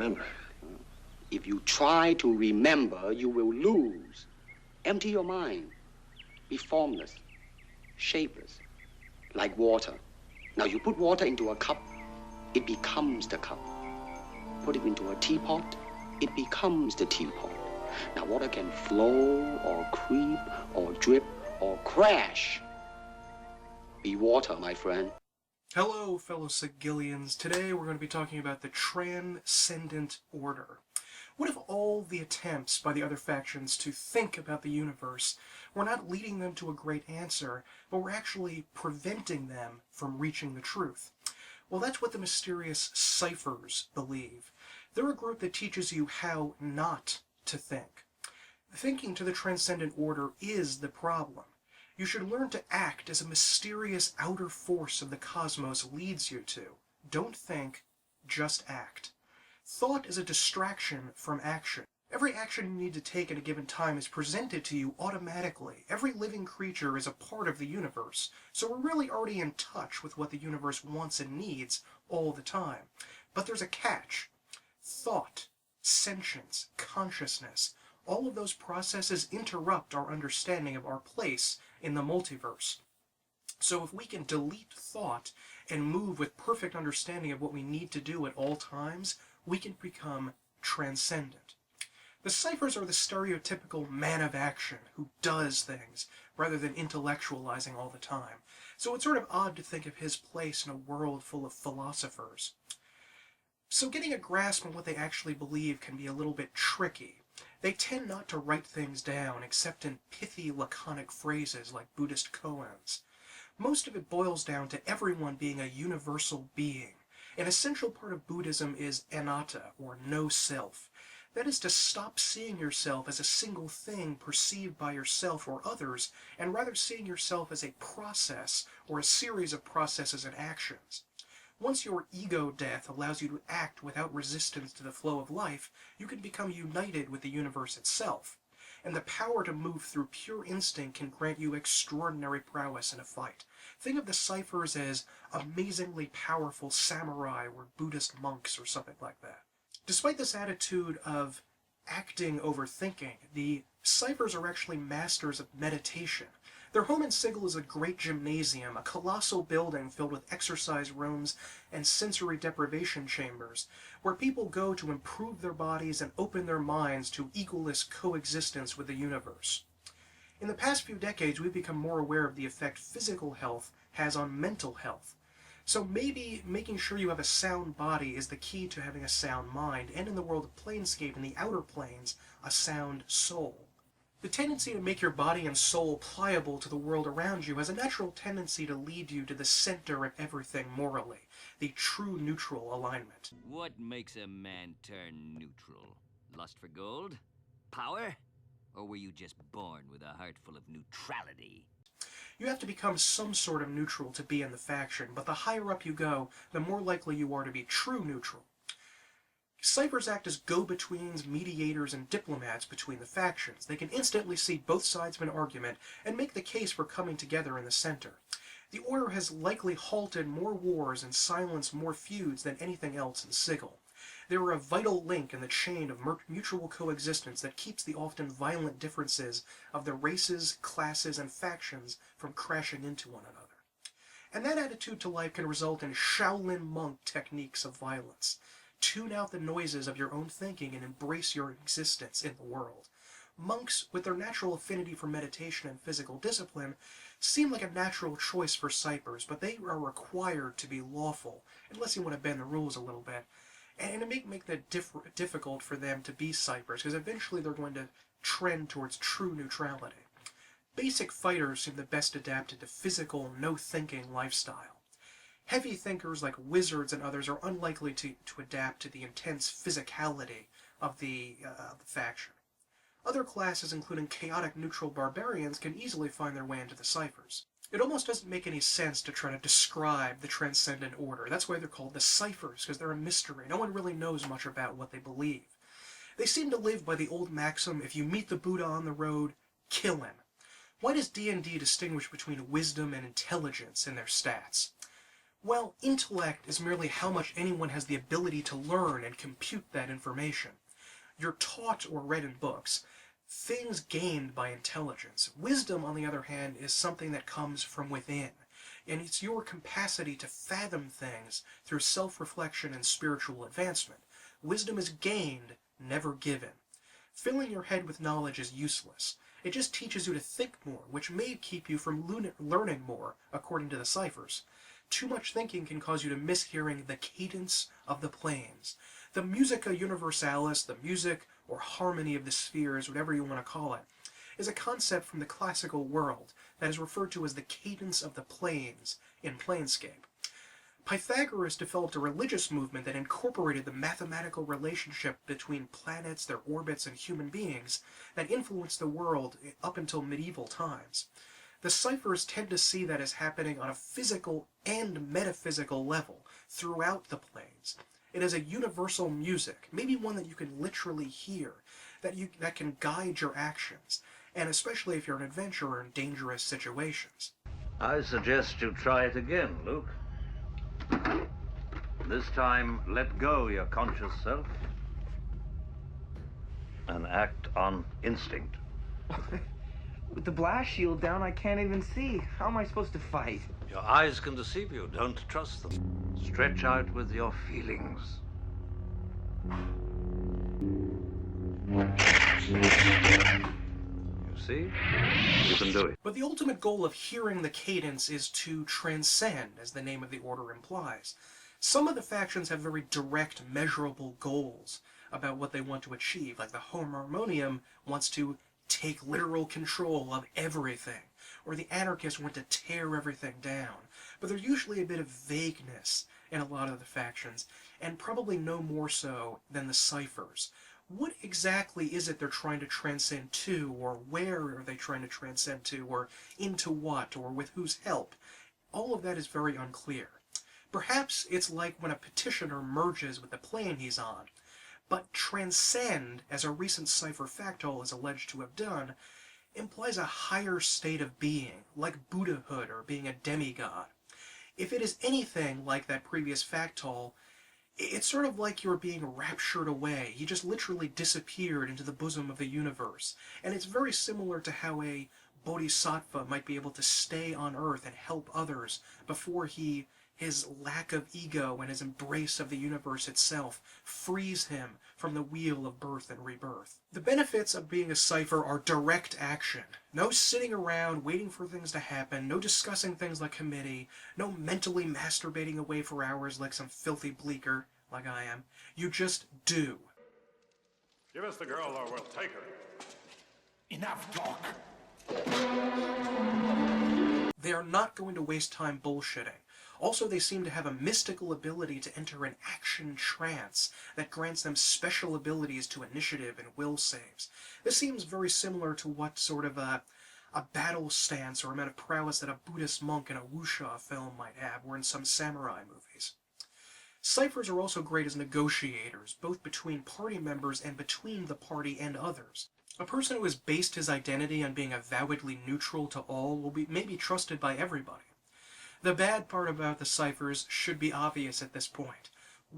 Remember. If you try to remember, you will lose. Empty your mind. Be formless, shapeless, like water. Now you put water into a cup, it becomes the cup. Put it into a teapot, it becomes the teapot. Now water can flow or creep or drip or crash. Be water, my friend. Hello, fellow Sigillians. Today we're going to be talking about the Transcendent Order. What if all the attempts by the other factions to think about the universe were not leading them to a great answer, but were actually preventing them from reaching the truth? Well, that's what the mysterious ciphers believe. They're a group that teaches you how not to think. Thinking to the Transcendent Order is the problem. You should learn to act as a mysterious outer force of the cosmos leads you to. Don't think, just act. Thought is a distraction from action. Every action you need to take at a given time is presented to you automatically. Every living creature is a part of the universe, so we're really already in touch with what the universe wants and needs all the time. But there's a catch. Thought, sentience, consciousness, all of those processes interrupt our understanding of our place in the multiverse. So if we can delete thought and move with perfect understanding of what we need to do at all times, we can become transcendent. The ciphers are the stereotypical man of action who does things rather than intellectualizing all the time. So it's sort of odd to think of his place in a world full of philosophers. So getting a grasp on what they actually believe can be a little bit tricky. They tend not to write things down except in pithy, laconic phrases like Buddhist koans. Most of it boils down to everyone being a universal being. An essential part of Buddhism is anatta, or no self. That is to stop seeing yourself as a single thing perceived by yourself or others, and rather seeing yourself as a process or a series of processes and actions. Once your ego death allows you to act without resistance to the flow of life, you can become united with the universe itself. And the power to move through pure instinct can grant you extraordinary prowess in a fight. Think of the ciphers as amazingly powerful samurai or Buddhist monks or something like that. Despite this attitude of acting over thinking, the ciphers are actually masters of meditation. Their home and sigil is a great gymnasium, a colossal building filled with exercise rooms and sensory deprivation chambers, where people go to improve their bodies and open their minds to egoless coexistence with the universe. In the past few decades, we've become more aware of the effect physical health has on mental health. So maybe making sure you have a sound body is the key to having a sound mind, and in the world of Planescape, in the outer planes, a sound soul. The tendency to make your body and soul pliable to the world around you has a natural tendency to lead you to the center of everything morally, the true neutral alignment. What makes a man turn neutral? Lust for gold? Power? Or were you just born with a heart full of neutrality? You have to become some sort of neutral to be in the faction, but the higher up you go, the more likely you are to be true neutral. Ciphers act as go-betweens, mediators, and diplomats between the factions. They can instantly see both sides of an argument and make the case for coming together in the center. The Order has likely halted more wars and silenced more feuds than anything else in Sigil. They are a vital link in the chain of mutual coexistence that keeps the often violent differences of the races, classes, and factions from crashing into one another. And that attitude to life can result in Shaolin monk techniques of violence. Tune out the noises of your own thinking and embrace your existence in the world. Monks, with their natural affinity for meditation and physical discipline, seem like a natural choice for ciphers, but they are required to be lawful, unless you want to bend the rules a little bit. And it make that difficult for them to be ciphers, because eventually they're going to trend towards true neutrality. Basic fighters seem the best adapted to physical, no-thinking lifestyle. Heavy thinkers like wizards and others are unlikely to adapt to the intense physicality of the faction. Other classes, including chaotic neutral barbarians, can easily find their way into the ciphers. It almost doesn't make any sense to try to describe the Transcendent Order. That's why they're called the ciphers, because they're a mystery. No one really knows much about what they believe. They seem to live by the old maxim, if you meet the Buddha on the road, kill him. Why does D&D distinguish between wisdom and intelligence in their stats? Well, intellect is merely how much anyone has the ability to learn and compute that information. You're taught or read in books things gained by intelligence. Wisdom, on the other hand, is something that comes from within, and it's your capacity to fathom things through self-reflection and spiritual advancement. Wisdom is gained, never given. Filling your head with knowledge is useless. It just teaches you to think more, which may keep you from learning more, according to the ciphers. Too much thinking can cause you to miss hearing the cadence of the planes. The musica universalis, the music or harmony of the spheres, whatever you want to call it, is a concept from the classical world that is referred to as the cadence of the planes in Planescape. Pythagoras developed a religious movement that incorporated the mathematical relationship between planets, their orbits, and human beings that influenced the world up until medieval times. The ciphers tend to see that as happening on a physical and metaphysical level throughout the planes. It is a universal music, maybe one that you can literally hear, that can guide your actions, and especially if you're an adventurer in dangerous situations. I suggest you try it again, Luke. This time, let go your conscious self and act on instinct. With the blast shield down, I can't even see. How am I supposed to fight? Your eyes can deceive you. Don't trust them. Stretch out with your feelings. You see? You can do it. But the ultimate goal of hearing the cadence is to transcend, as the name of the order implies. Some of the factions have very direct, measurable goals about what they want to achieve, like the Harmonium wants to take literal control of everything, or the anarchists want to tear everything down. But there's usually a bit of vagueness in a lot of the factions, and probably no more so than the ciphers. What exactly is it they're trying to transcend to, or where are they trying to transcend to, or into what, or with whose help? All of that is very unclear. Perhaps it's like when a petitioner merges with the plane he's on. But transcend, as a recent cipher factol is alleged to have done, implies a higher state of being, like Buddhahood or being a demigod. If it is anything like that previous factol, it's sort of like you're being raptured away. You just literally disappeared into the bosom of the universe. And it's very similar to how a bodhisattva might be able to stay on Earth and help others before his lack of ego and his embrace of the universe itself frees him from the wheel of birth and rebirth. The benefits of being a cipher are direct action. No sitting around waiting for things to happen, no discussing things like committee, no mentally masturbating away for hours like some filthy bleaker, like I am. You just do. Give us the girl or we'll take her. Enough talk. They are not going to waste time bullshitting. Also, they seem to have a mystical ability to enter an action trance that grants them special abilities to initiative and will saves. This seems very similar to what sort of a battle stance or amount of prowess that a Buddhist monk in a wuxia film might have, or in some samurai movies. Ciphers are also great as negotiators, both between party members and between the party and others. A person who has based his identity on being avowedly neutral to all may be trusted by everybody. The bad part about the ciphers should be obvious at this point.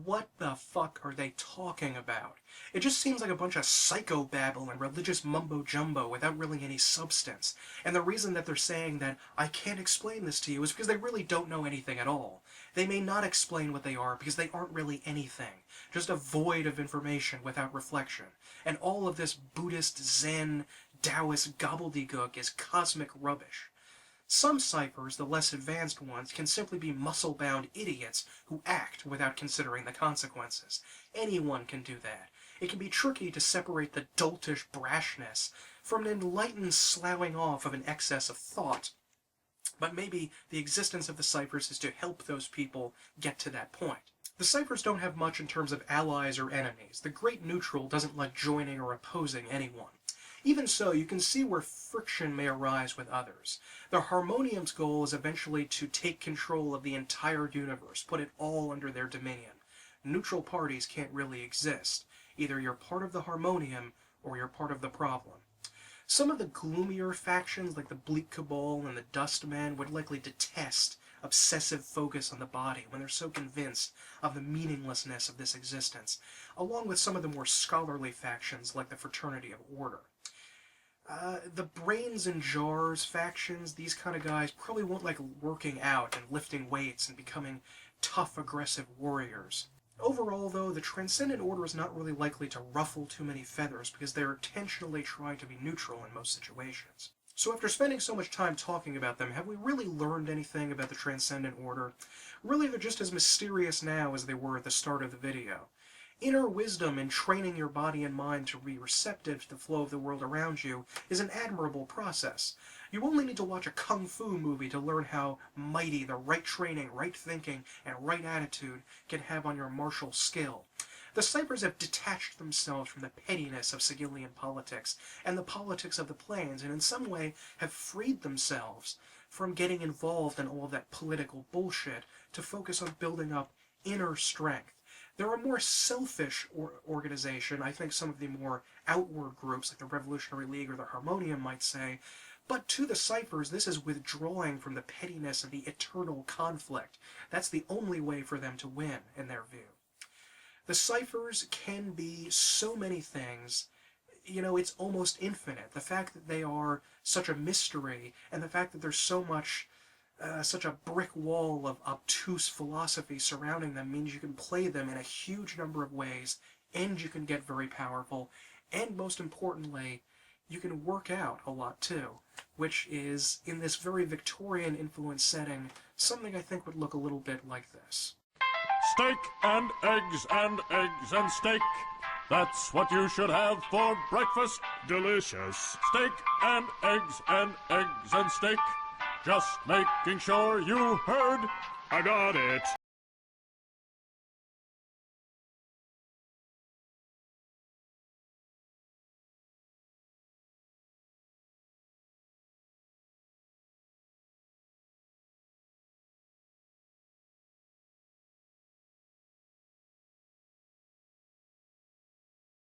What the fuck are they talking about? It just seems like a bunch of psychobabble and religious mumbo-jumbo without really any substance. And the reason that they're saying that I can't explain this to you is because they really don't know anything at all. They may not explain what they are because they aren't really anything. Just a void of information without reflection. And all of this Buddhist, Zen, Taoist gobbledygook is cosmic rubbish. Some ciphers, the less advanced ones, can simply be muscle-bound idiots who act without considering the consequences. Anyone can do that. It can be tricky to separate the doltish brashness from an enlightened sloughing off of an excess of thought. But maybe the existence of the ciphers is to help those people get to that point. The ciphers don't have much in terms of allies or enemies. The Great Neutral doesn't like joining or opposing anyone. Even so, you can see where friction may arise with others. The Harmonium's goal is eventually to take control of the entire universe, put it all under their dominion. Neutral parties can't really exist. Either you're part of the Harmonium, or you're part of the problem. Some of the gloomier factions, like the Bleak Cabal and the Dustmen, would likely detest obsessive focus on the body, when they're so convinced of the meaninglessness of this existence, along with some of the more scholarly factions like the Fraternity of Order. The brains and jars factions, these kind of guys, probably won't like working out and lifting weights and becoming tough, aggressive warriors. Overall, though, the Transcendent Order is not really likely to ruffle too many feathers because they're intentionally trying to be neutral in most situations. So after spending so much time talking about them, have we really learned anything about the Transcendent Order? Really, they're just as mysterious now as they were at the start of the video. Inner wisdom and training your body and mind to be receptive to the flow of the world around you is an admirable process. You only need to watch a kung fu movie to learn how mighty the right training, right thinking, and right attitude can have on your martial skill. The Ciphers have detached themselves from the pettiness of Sigillian politics and the politics of the planes, and in some way have freed themselves from getting involved in all of that political bullshit to focus on building up inner strength. They're a more selfish organization, I think some of the more outward groups like the Revolutionary League or the Harmonium might say, but to the Ciphers this is withdrawing from the pettiness of the eternal conflict. That's the only way for them to win, in their view. The Ciphers can be so many things, you know, it's almost infinite. The fact that they are such a mystery, and the fact that there's so much such a brick wall of obtuse philosophy surrounding them means you can play them in a huge number of ways, and you can get very powerful, and most importantly, you can work out a lot too, which is, in this very Victorian influence setting, something I think would look a little bit like this. Steak and eggs and eggs and steak. That's what you should have for breakfast. Delicious. Steak and eggs and steak. Just making sure you heard. I got it.